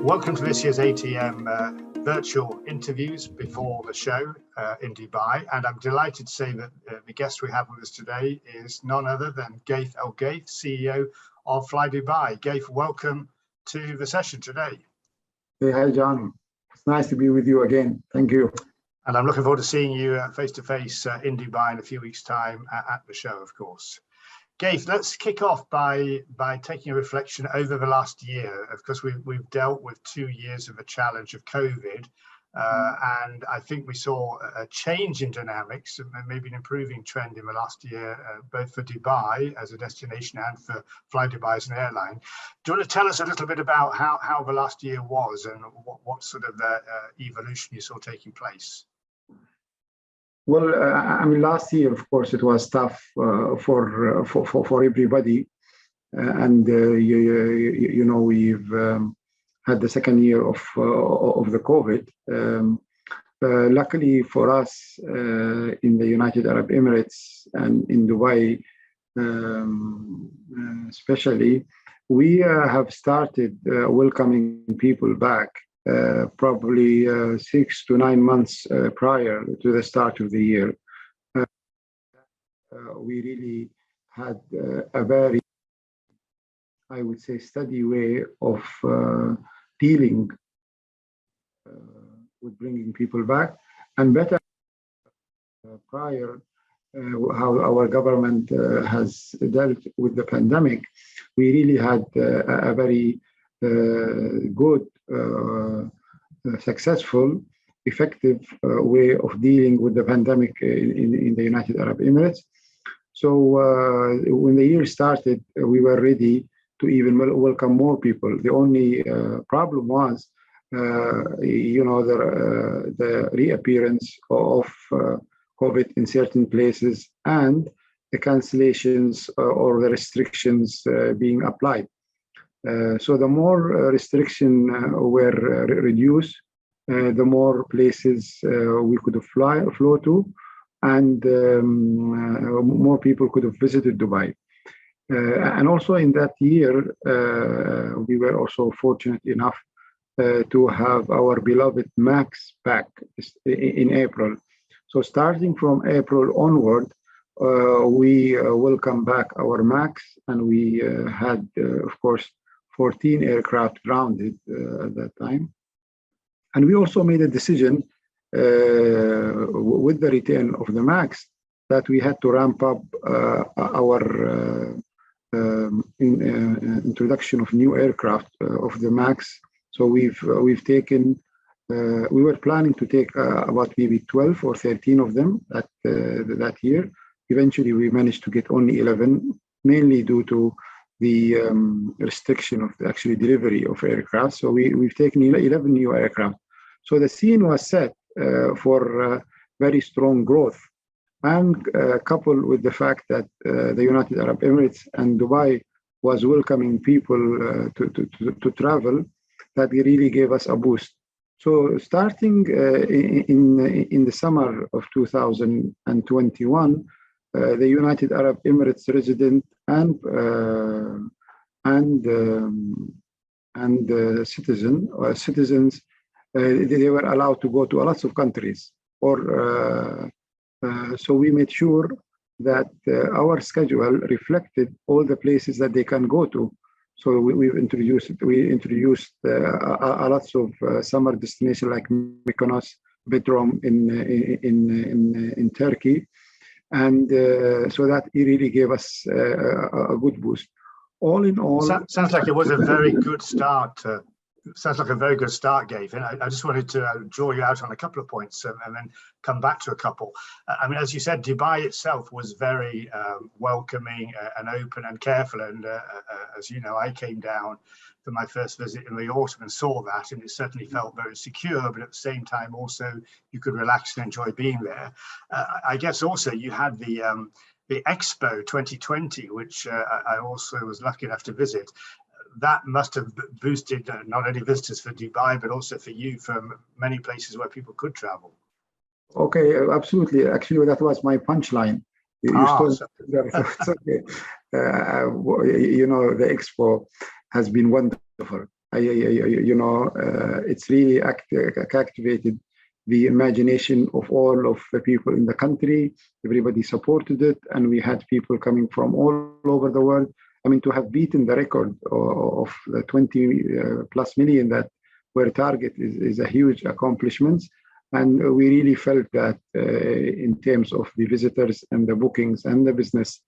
Welcome to this year's ATM virtual interviews before the show in Dubai, and I'm delighted to say that the guest we have with us today is none other than Ghaith Al Ghaith, CEO of Fly Dubai. Ghaith, welcome to the session today. Hey, hi John. It's nice to be with you again. Thank you. And I'm looking forward to seeing you face-to-face in Dubai in a few weeks' time at the show, of course. Ghaith, let's kick off by taking a reflection over the last year. Of course, we've dealt with 2 years of a challenge of COVID, and I think we saw a change in dynamics, maybe an improving trend in the last year, both for Dubai as a destination and for Fly Dubai as an airline. Do you want to tell us a little bit about how the last year was and what sort of evolution you saw taking place? Well, I mean, last year, of course, it was tough for everybody, and you know, we've had the second year of the COVID. Luckily for us, in the United Arab Emirates and in Dubai, especially, we have started welcoming people back. Probably 6 to 9 months prior to the start of the year. We really had a very, I would say, steady way of dealing with bringing people back, and better prior how our government has dealt with the pandemic. We really had a very good, successful, effective way of dealing with the pandemic in the United Arab Emirates. So when the year started, we were ready to even welcome more people. The only problem was, you know, the reappearance of COVID in certain places and the cancellations or the restrictions being applied. So the more restrictions were reduced, the more places we could flow to, and more people could have visited Dubai. And also in that year, we were also fortunate enough to have our beloved MAX back in April. So starting from April onward, we welcome back our MAX, and we had, of course, 14 aircraft grounded at that time. And we also made a decision with the return of the MAX that we had to ramp up our introduction of new aircraft of the MAX. So we've taken, we were planning to take about maybe 12 or 13 of them that year. Eventually, we managed to get only 11, mainly due to the restriction of the actual delivery of aircraft. So we've taken 11 new aircraft. So the scene was set for very strong growth, and coupled with the fact that the United Arab Emirates and Dubai was welcoming people to travel, that really gave us a boost. So starting in the summer of 2021, the United Arab Emirates resident and citizens, they were allowed to go to lots of countries. So we made sure that our schedule reflected all the places that they can go to. So we introduced lots of summer destinations like Mykonos, Bodrum in Turkey. And so that it really gave us a good boost. All in all, sounds like it was a very good start. Sounds like a very good start, Ghaith. And I just wanted to draw you out on a couple of points and then come back to a couple. I mean, as you said, Dubai itself was very welcoming and open and careful. And as you know, I came down for my first visit in the autumn and saw that, and it certainly felt very secure, but at the same time also you could relax and enjoy being there. I guess also you had the Expo 2020, which I also was lucky enough to visit. That must have boosted not only visitors for Dubai, but also for you from many places where people could travel. Okay, absolutely. Actually, that was my punchline. You okay. You know, the Expo has been wonderful. it's really activated the imagination of all of the people in the country. Everybody supported it, and we had people coming from all over the world. I mean, to have beaten the record of the 20 plus million that were target is a huge accomplishment. And we really felt that in terms of the visitors and the bookings and the business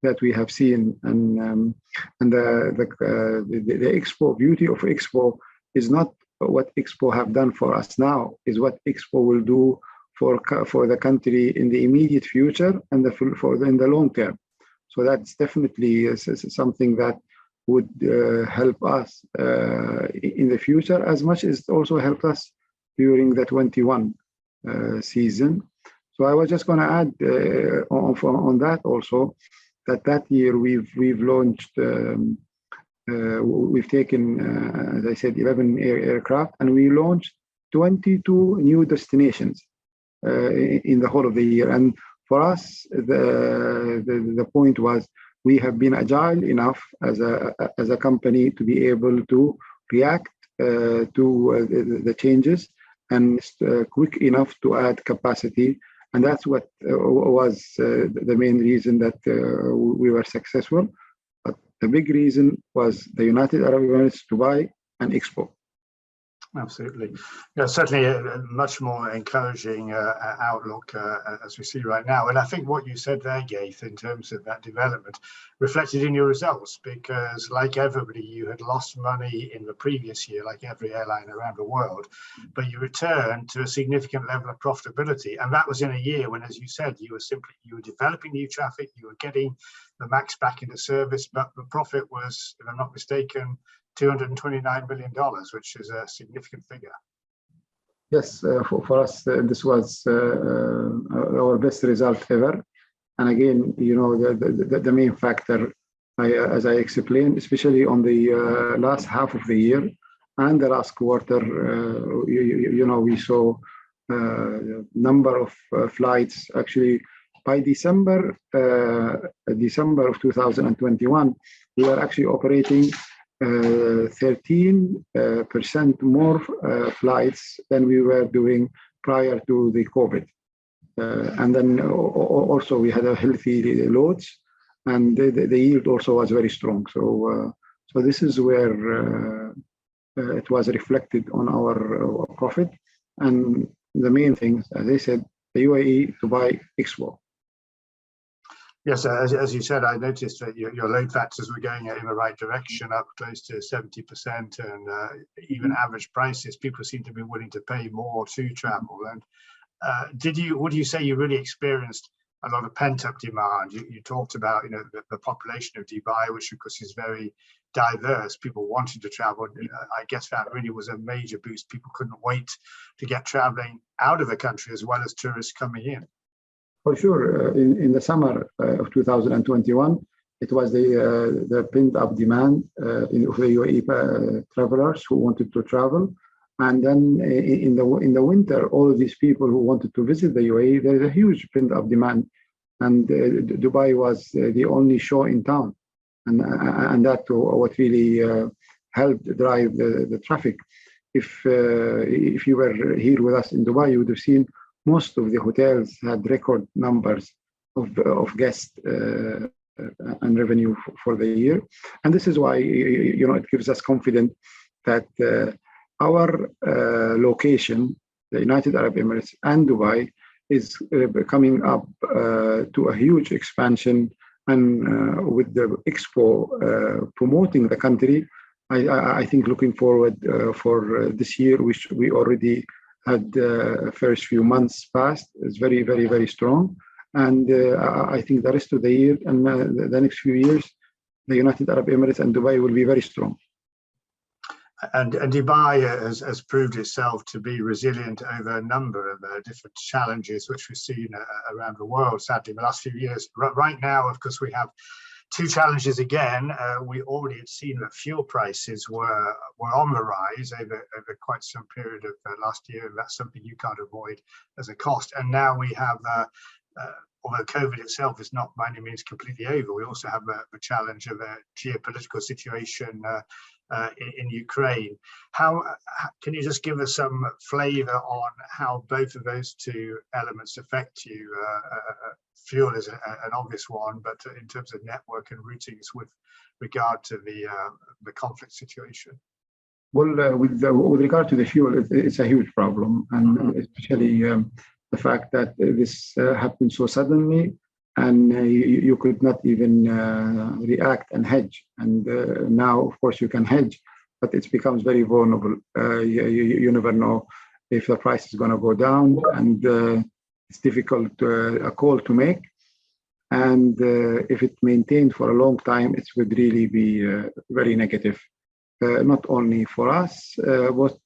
that we have seen, and the Expo, beauty of Expo is not what Expo have done for us now, is what Expo will do for the country in the immediate future and in the long term. So that's definitely something that would help us in the future, as much as it also helped us during the 21 season. So I was just going to add on that also, that year we've launched, we've taken, as I said, 11 aircraft, and we launched 22 new destinations in the whole of the year. And for us, the point was, we have been agile enough as a company to be able to react to the changes, and quick enough to add capacity. And that's what was the main reason that we were successful. But the big reason was the United Arab Emirates, Dubai, and Expo. Absolutely. Yeah, certainly a much more encouraging outlook as we see right now. And I think what you said there, Ghaith, in terms of that development reflected in your results, because like everybody, you had lost money in the previous year, like every airline around the world, but you returned to a significant level of profitability. And that was in a year when, as you said, you were developing new traffic, you were getting the MAX back into service, but the profit was, if I'm not mistaken, $229 million, which is a significant figure. Yes, for us, this was our best result ever. And again, the main factor, as I explained, especially on the last half of the year and the last quarter, we saw a number of flights. Actually, by December of 2021, we were actually operating 13% more flights than we were doing prior to the COVID. And then also we had a healthy loads, and the yield also was very strong. So this is where it was reflected on our profit. And the main things, as I said, the UAE, Dubai, Expo. Yes, as you said, I noticed that your load factors were going in the right direction, up close to 70%, and even average prices, people seem to be willing to pay more to travel. And would you say you really experienced a lot of pent-up demand? You talked about, the population of Dubai, which of course is very diverse, people wanting to travel. I guess that really was a major boost. People couldn't wait to get traveling out of the country as well as tourists coming in. For sure, in the summer of 2021, it was the pent-up demand in the UAE travelers who wanted to travel, and then in the winter, all of these people who wanted to visit the UAE, there is a huge pent-up demand, and Dubai was the only show in town, and that what really helped drive the traffic. If you were here with us in Dubai, you would have seen most of the hotels had record numbers of guests and revenue for the year. And this is why, it gives us confidence that our location, the United Arab Emirates and Dubai, is coming up to a huge expansion. And with the Expo promoting the country, I think looking forward for this year, which we already had first few months passed, is very, very, very strong. And I think the rest of the year and the next few years, the United Arab Emirates and Dubai will be very strong. And Dubai has proved itself to be resilient over a number of different challenges, which we've seen around the world, sadly, in the last few years. Right now, of course, we have two challenges again. We already had seen that fuel prices were on the rise over quite some period of last year, and that's something you can't avoid as a cost. And now we have, although COVID itself is not by any means completely over, we also have the challenge of a geopolitical situation in Ukraine. How can you just give us some flavor on how both of those two elements affect you? Fuel is an obvious one, but in terms of network and routings with regard to the conflict situation. Well, with regard to the fuel, it's a huge problem, and especially the fact that this happened so suddenly, and you could not even react and hedge. And now, of course, you can hedge, but it becomes very vulnerable. You never know if the price is going to go down, and it's difficult a call to make. And if it maintained for a long time, it would really be very negative, not only for us, but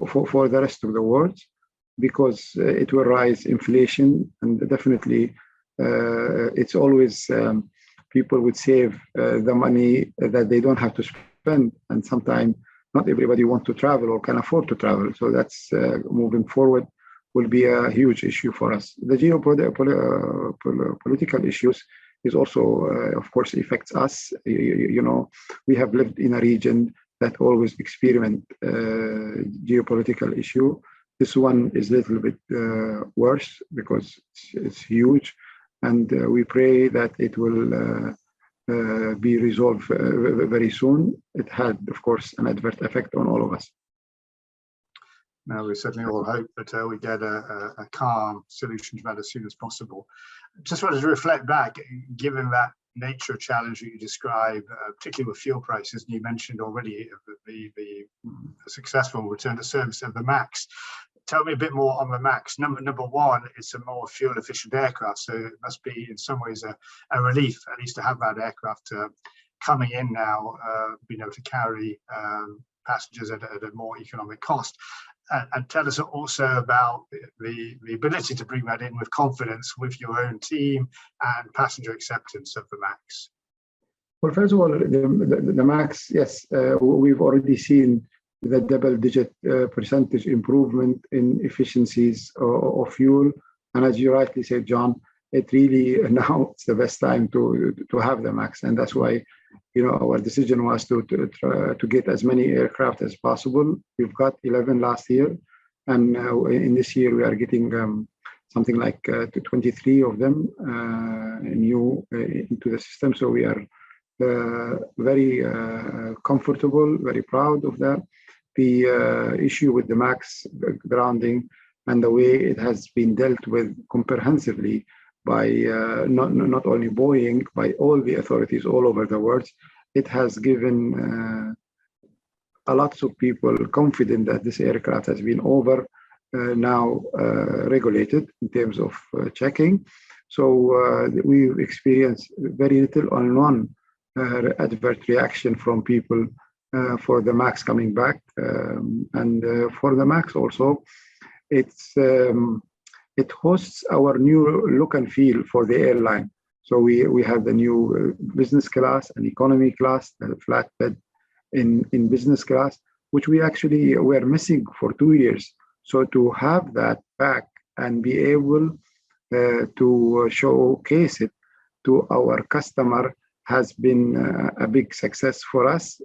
for the rest of the world, because it will rise inflation, and definitely it's always people would save the money that they don't have to spend, and sometimes not everybody wants to travel or can afford to travel. So that's moving forward will be a huge issue for us. The geopolitical issues is also, of course, affects us. You know, we have lived in a region that always experiment geopolitical issue. This one is a little bit worse because it's huge, and we pray that it will be resolved very soon. It had, of course, an adverse effect on all of us. Now, we certainly all hope that we get a calm solution to that as soon as possible. Just wanted to reflect back, given that nature challenge that you describe, particularly with fuel prices, and you mentioned already the successful return to service of the MAX. Tell me a bit more on the MAX. Number one, it's a more fuel efficient aircraft, so it must be in some ways a relief, at least to have that aircraft coming in now, being able to carry passengers at a more economic cost. And tell us also about the ability to bring that in with confidence with your own team and passenger acceptance of the MAX. Well, first of all, the MAX, yes, we've already seen the double-digit percentage improvement in efficiencies of fuel. And as you rightly said, John, it really now it's the best time to have the MAX, and that's why, you know, our decision was to get as many aircraft as possible. We've got 11 last year, and in this year we are getting something like 23 of them new into the system. So we are very comfortable, very proud of that. The issue with the MAX grounding and the way it has been dealt with comprehensively by not only Boeing, by all the authorities all over the world, it has given a lot of people confident that this aircraft has been now regulated in terms of checking. So we've experienced very little on adverse reaction from people for the MAX coming back. And for the MAX also, it hosts our new look and feel for the airline. So we have the new business class and economy class, the flatbed in business class, which we actually were missing for 2 years. So to have that back and be able to showcase it to our customer has been a big success for us.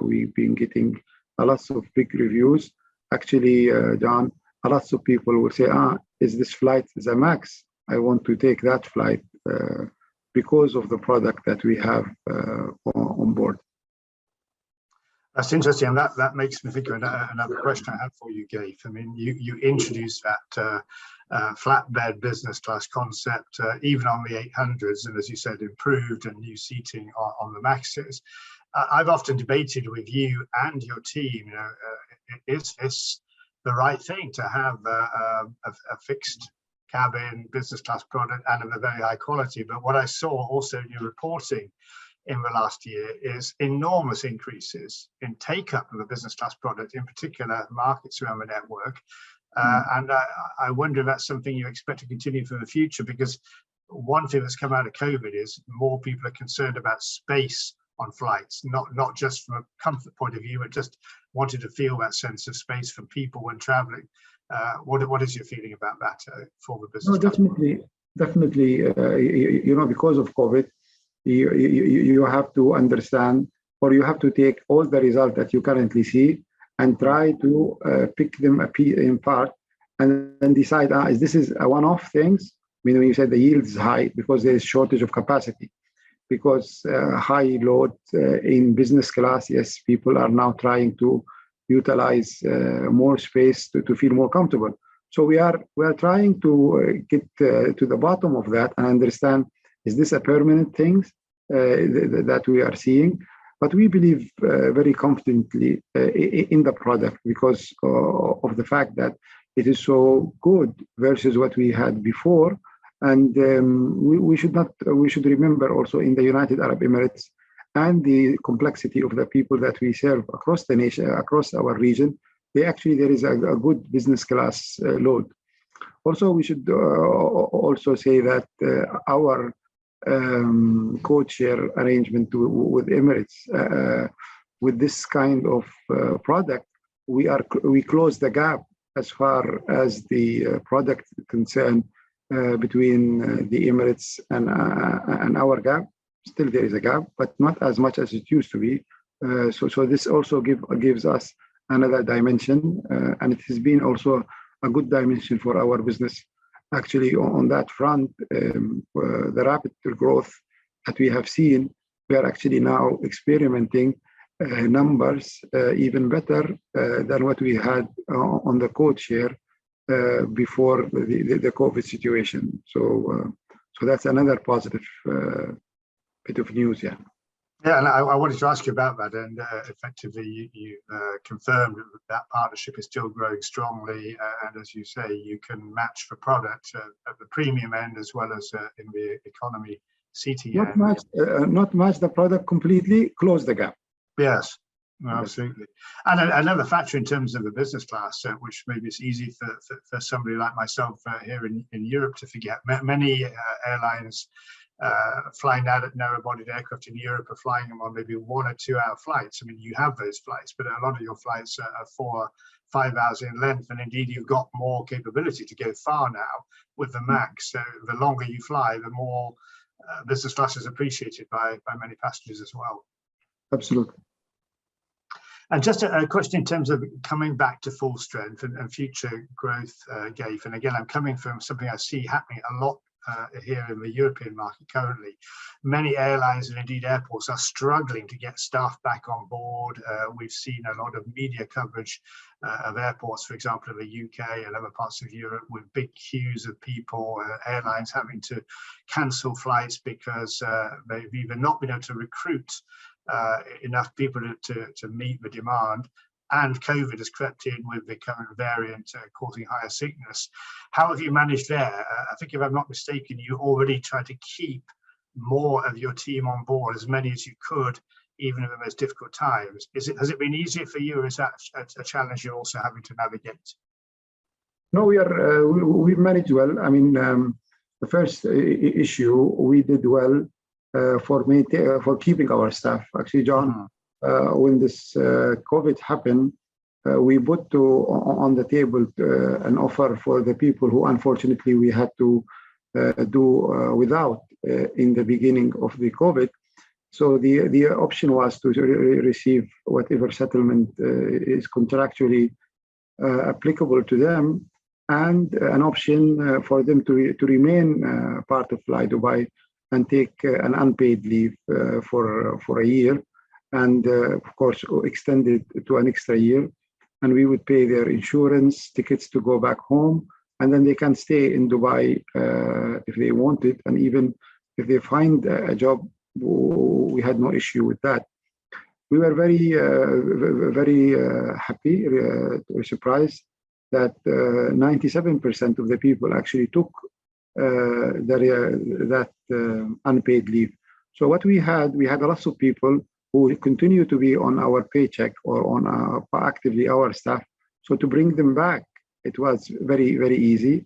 We've been getting a lot of big reviews. Actually, John, a lot of people will say, is this flight the MAX? I want to take that flight because of the product that we have on board. That's interesting, and that makes me think of another question I have for you, Ghaith. I mean, you introduced that flatbed business class concept even on the 800s, and as you said, improved and new seating on the MAXs. I've often debated with you and your team, you know, is this the right thing to have a fixed cabin business class product and of a very high quality? But what I saw also in your reporting in the last year is enormous increases in take-up of the business class product, in particular markets around the network. And I wonder if that's something you expect to continue for the future, because one thing that's come out of COVID is more people are concerned about space on flights, not just from a comfort point of view, but just wanted to feel that sense of space for people when traveling. What is your feeling about that for the business? No, definitely. You know, because of COVID, you have to understand or you have to take all the results that you currently see and try to pick them in part and then decide, is this a one-off things? I mean, when you said the yield is high because there is shortage of capacity, because high load in business class, yes, people are now trying to utilize more space to feel more comfortable. So we are trying to get to the bottom of that and understand, is this a permanent thing that we are seeing? But we believe very confidently in the product because of the fact that it is so good versus what we had before. And we should remember also in the United Arab Emirates and the complexity of the people that we serve across the nation, across our region, there is a good business class load. Also, we should also say that our code-share arrangement with Emirates, with this kind of product, we close the gap as far as the product concern between the Emirates and our gap. Still there is a gap, but not as much as it used to be. So this also gives us another dimension, and it has been also a good dimension for our business. Actually, on that front, the rapid growth that we have seen, we are actually now experimenting numbers even better than what we had on the code share before the COVID situation. So that's another positive bit of news, yeah. Yeah, and I wanted to ask you about that, and effectively you confirmed that partnership is still growing strongly, and as you say, you can match the product at the premium end as well as in the economy seating end. Not match the product completely, close the gap. Yes, absolutely. And another factor in terms of the business class, which maybe it's easy for somebody like myself here in Europe to forget. Many airlines flying out at narrow-bodied aircraft in Europe are flying them on maybe 1 or 2 hour flights. I mean, you have those flights, but a lot of your flights are 4 or 5 hours in length, and indeed you've got more capability to go far now with the MAX. So the longer you fly, the more business class is appreciated by many passengers as well. Absolutely. And just a question in terms of coming back to full strength and future growth, Ghaith. And again, I'm coming from something I see happening a lot here in the European market currently. Many airlines and indeed airports are struggling to get staff back on board. We've seen a lot of media coverage of airports, for example, in the UK and other parts of Europe, with big queues of people, airlines having to cancel flights because they've either not been able to recruit enough people to meet the demand, and COVID has crept in with the current variant causing higher sickness. How have you managed there? I think if I'm not mistaken, you already tried to keep more of your team on board, as many as you could, even in the most difficult times. Has it been easier for you, or is that a challenge you're also having to navigate? No, we've managed well. I mean, the first issue we did well for keeping our staff. Actually, John, when this COVID happened, we put on the table an offer for the people who unfortunately we had to do without in the beginning of the COVID. So the option was to receive whatever settlement is contractually applicable to them, and an option for them to remain part of Fly Dubai and take an unpaid leave for a year, and of course extended to an extra year, and we would pay their insurance, tickets to go back home, and then they can stay in Dubai if they want it, and even if they find a job, we had no issue with that. We were very happy, surprised that 97% of the people actually took that unpaid leave. So what we had a lot of people who continue to be on our paycheck or on actively our staff. So to bring them back, it was very, very easy.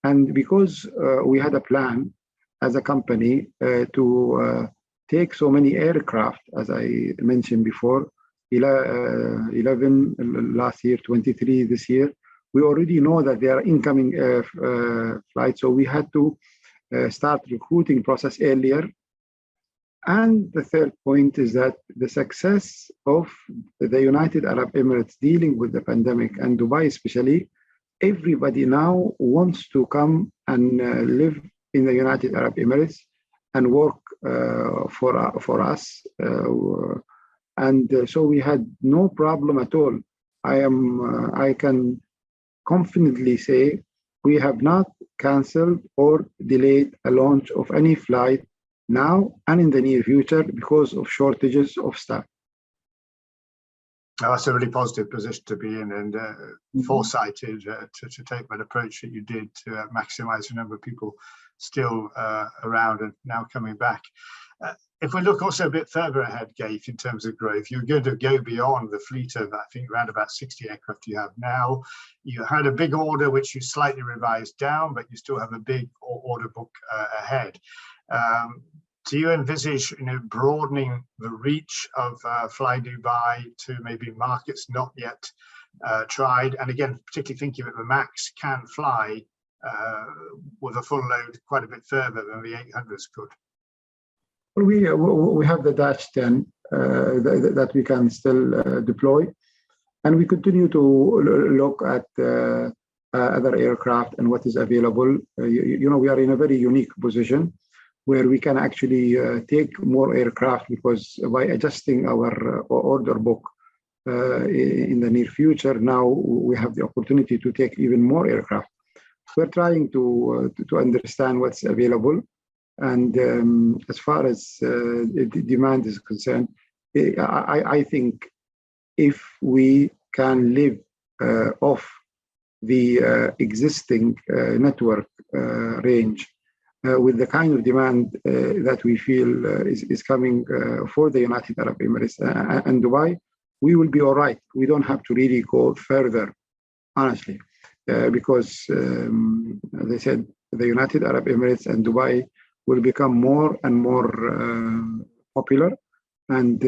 And because we had a plan as a company to take so many aircraft, as I mentioned before, 11 last year, 23 this year, we already know that there are incoming flights. So we had to start recruiting process earlier And the third point is that the success of the United Arab Emirates dealing with the pandemic, and Dubai especially, everybody now wants to come and live in the United Arab Emirates and work for us. So we had no problem at all. I can confidently say we have not canceled or delayed a launch of any flight now and in the near future because of shortages of staff. Oh, that's a really positive position to be in, and foresighted to take that approach that you did to maximize the number of people still around and now coming back. If we look also a bit further ahead, Ghaith, in terms of growth, you're going to go beyond the fleet of, I think, around about 60 aircraft you have now. You had a big order, which you slightly revised down, but you still have a big order book ahead. Do you envisage, broadening the reach of Fly Dubai to maybe markets not yet tried? And again, particularly thinking that the MAX can fly with a full load quite a bit further than the 800s could. We have the Dash 10 that we can still deploy, and we continue to look at other aircraft and what is available. We are in a very unique position where we can actually take more aircraft, because by adjusting our order book in the near future, now we have the opportunity to take even more aircraft. We're trying to understand what's available. And as far as the demand is concerned, I think if we can live off the existing network range with the kind of demand that we feel is coming for the United Arab Emirates and Dubai, we will be all right. We don't have to really go further, honestly, because, as I said, the United Arab Emirates and Dubai will become more and more popular, and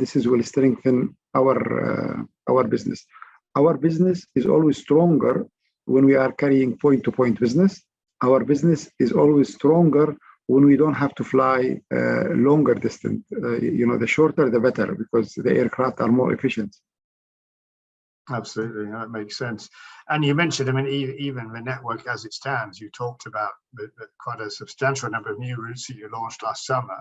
this will strengthen our business. Our business is always stronger when we are carrying point-to-point business. Our business is always stronger when we don't have to fly longer distance. The shorter, the better, because the aircraft are more efficient. Absolutely, that makes sense. And you mentioned, even the network as it stands, you talked about quite a substantial number of new routes that you launched last summer.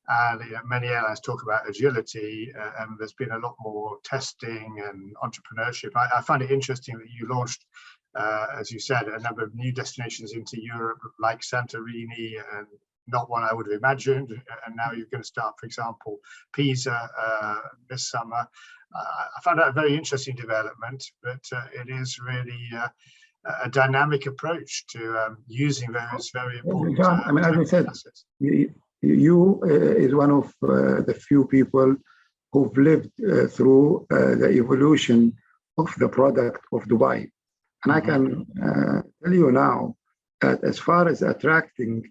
And many airlines talk about agility, and there's been a lot more testing and entrepreneurship. I find it interesting that you launched, as you said, a number of new destinations into Europe, like Santorini, and not one I would have imagined. And now you're going to start, for example, Pisa this summer. I found that a very interesting development, but it is really a dynamic approach to using those very important John, as I said, assets. You is one of the few people who've lived through the evolution of the product of Dubai. And I can tell you now that as far as attracting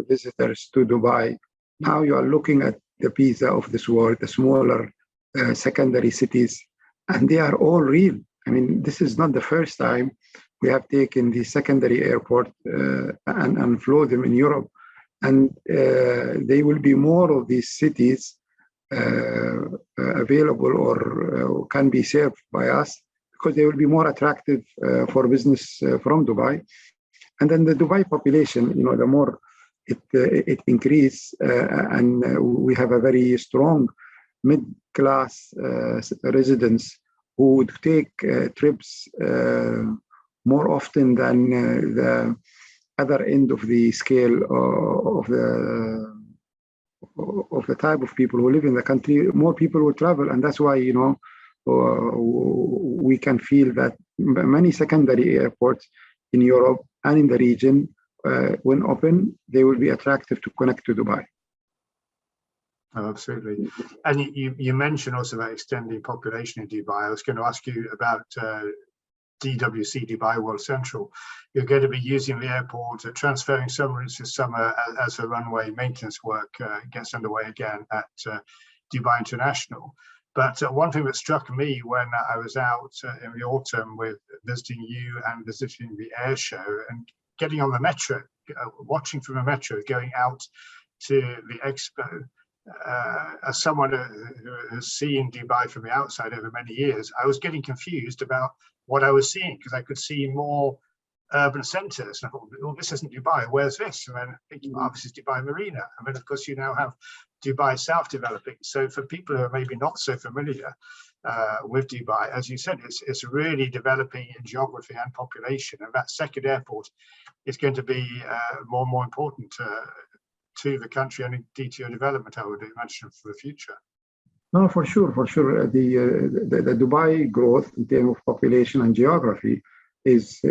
visitors to Dubai, now you are looking at the Pisa of this world, the smaller secondary cities, and they are all real. This is not the first time we have taken the secondary airport and flow them in Europe. And there will be more of these cities available or can be served by us, because they will be more attractive for business from Dubai. And then the Dubai population, the more it increases, and we have a very strong mid-class residents who would take trips more often than the other end of the scale of the type of people who live in the country. More people will travel, and that's why we can feel that many secondary airports in Europe and in the region, when open, they will be attractive to connect to Dubai. Oh, absolutely. And you mentioned also about extending population in Dubai. I was going to ask you about DWC, Dubai World Central. You're going to be using the airport, transferring some routes this summer as the runway maintenance work gets underway again at Dubai International. But one thing that struck me when I was out in the autumn with visiting you and visiting the air show and getting on the metro, watching from the metro, going out to the Expo, as someone who has seen Dubai from the outside over many years, I was getting confused about what I was seeing, because I could see more urban centres. And I thought, well, this isn't Dubai, where's this? And then thinking, oh, this is Dubai Marina. And then, of course, you now have Dubai South developing. So for people who are maybe not so familiar with Dubai, as you said, it's really developing in geography and population. And that second airport is going to be more and more important to the country and indeed to your development, I would imagine, for the future. No, for sure, for sure. The Dubai growth in terms of population and geography is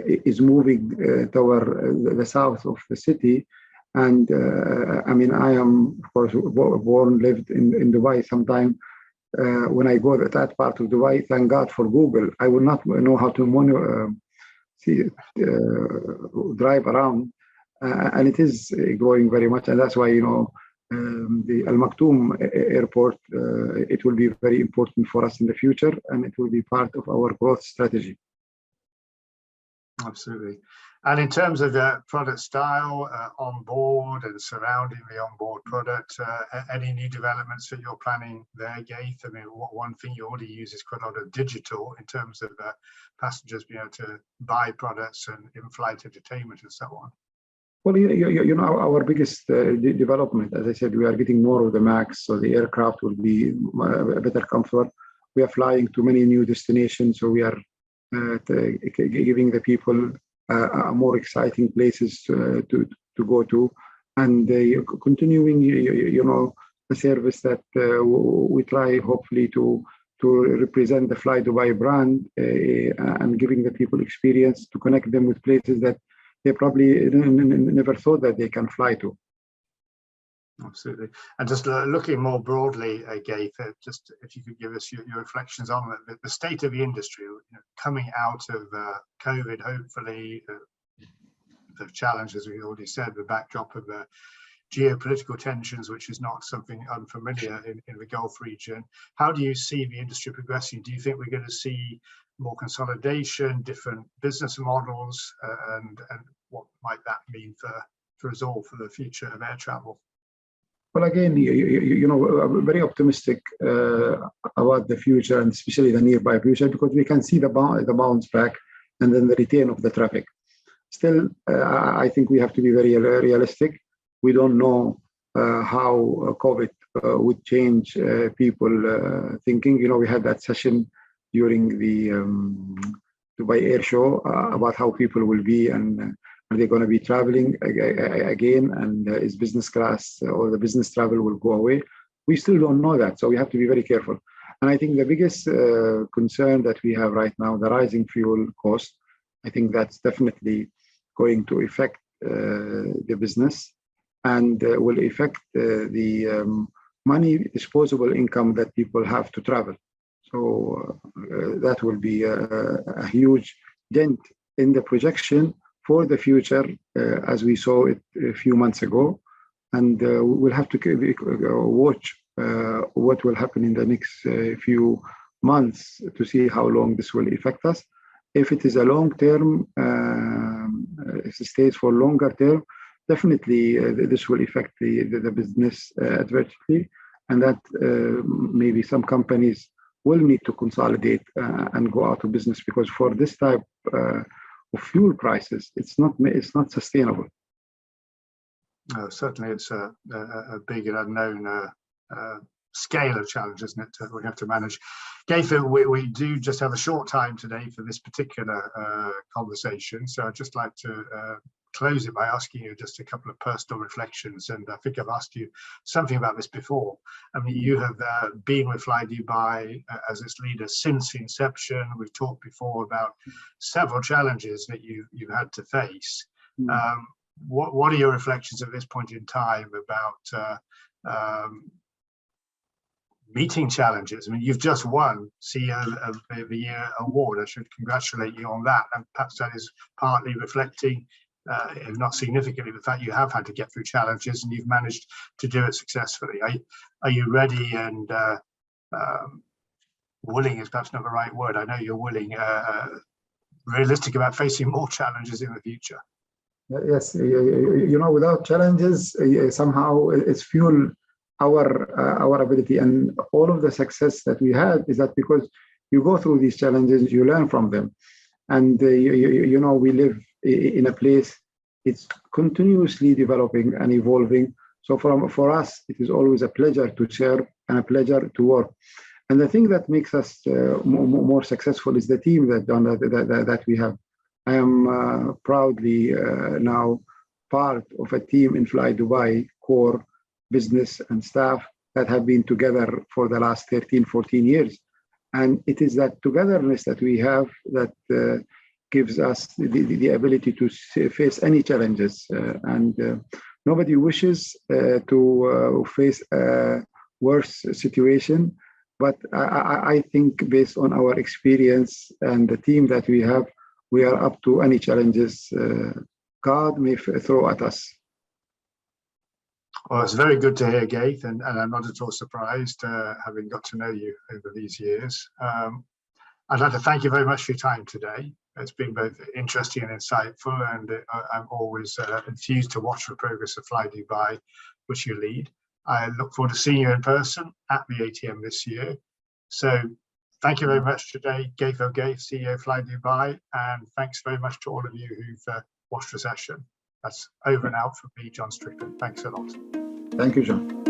moving toward the south of the city. And I mean, I am, of course, born, lived in Dubai sometime. When I go to that part of Dubai, thank God for Google. I would not know how to drive around. And it is growing very much. And that's why, you know, the Al Maktoum airport, it will be very important for us in the future, and it will be part of our growth strategy. Absolutely. And in terms of the product style, on board and surrounding the onboard product, any new developments that you're planning there, Ghaith? I mean, one thing you already use is quite a lot of digital in terms of passengers being able to buy products and in-flight entertainment and so on. Well, you know, our biggest development, as I said, we are getting more of the MAX, so the aircraft will be a better comfort. We are flying to many new destinations, so we are giving the people more exciting places to go to, and continuing, you know, the service that we try hopefully to represent the Fly Dubai brand and giving the people experience, to connect them with places that they probably never thought that they can fly to. Absolutely. And just looking more broadly, Ghaith, just if you could give us your reflections on the state of the industry, you know, coming out of COVID, hopefully, the challenges we already said, the backdrop of the geopolitical tensions, which is not something unfamiliar in the Gulf region. How do you see the industry progressing? Do you think we're going to see more consolidation, different business models, and what might that mean for us all for the future of air travel? Well, again, you know, I'm very optimistic about the future, and especially the nearby future, because we can see the bounce back and then the return of the traffic. Still, I think we have to be very realistic. We don't know how COVID would change people thinking. You know, we had that session during the Dubai Air Show about how people will be, and are they going to be traveling again, and is business class or the business travel will go away? We still don't know that, so we have to be very careful. And I think the biggest concern that we have right now, the rising fuel cost, I think that's definitely going to affect the business, and will affect the money, disposable income that people have to travel. So that will be a huge dent in the projection for the future, as we saw it a few months ago. And we'll have to watch what will happen in the next few months to see how long this will affect us. If it is a long term, if it stays for longer term, definitely this will affect the business adversely, and that maybe some companies will need to consolidate and go out of business, because for this type of fuel prices, it's not sustainable. Certainly, it's a big and unknown scale of challenge, isn't it? We have to manage. Ghaith, we do just have a short time today for this particular conversation, so I'd just like to close it by asking you just a couple of personal reflections. And I think I've asked you something about this before. I mean, you have been with Fly Dubai as its leader since inception. We've talked before about several challenges that you've had to face. What are your reflections at this point in time about meeting challenges? I mean, you've just won CEO of the Year award. I should congratulate you on that. And perhaps that is partly reflecting, if not significantly, the fact you have had to get through challenges and you've managed to do it successfully. Are you ready and willing is perhaps not the right word. I know you're willing, realistic about facing more challenges in the future? Yes, without challenges, somehow it's fuel our ability, and all of the success that we had is that because you go through these challenges, you learn from them, and we live in a place it's continuously developing and evolving. So for us, it is always a pleasure to serve and a pleasure to work. And the thing that makes us more successful is the team that we have. I am proudly now part of a team in Fly Dubai, core business and staff that have been together for the last 13, 14 years. And it is that togetherness that we have that gives us the ability to face any challenges. Nobody wishes to face a worse situation. But I think based on our experience and the team that we have, we are up to any challenges God may throw at us. Well, it's very good to hear, Ghaith, and I'm not at all surprised having got to know you over these years. I'd like to thank you very much for your time today. It's been both interesting and insightful, and I'm always enthused to watch the progress of Fly Dubai, which you lead. I look forward to seeing you in person at the ATM this year. So thank you very much today, Ghaith Al Ghaith, CEO of Fly Dubai, and thanks very much to all of you who've watched the session. That's over and out from me, John Strickland. Thanks a lot. Thank you, John.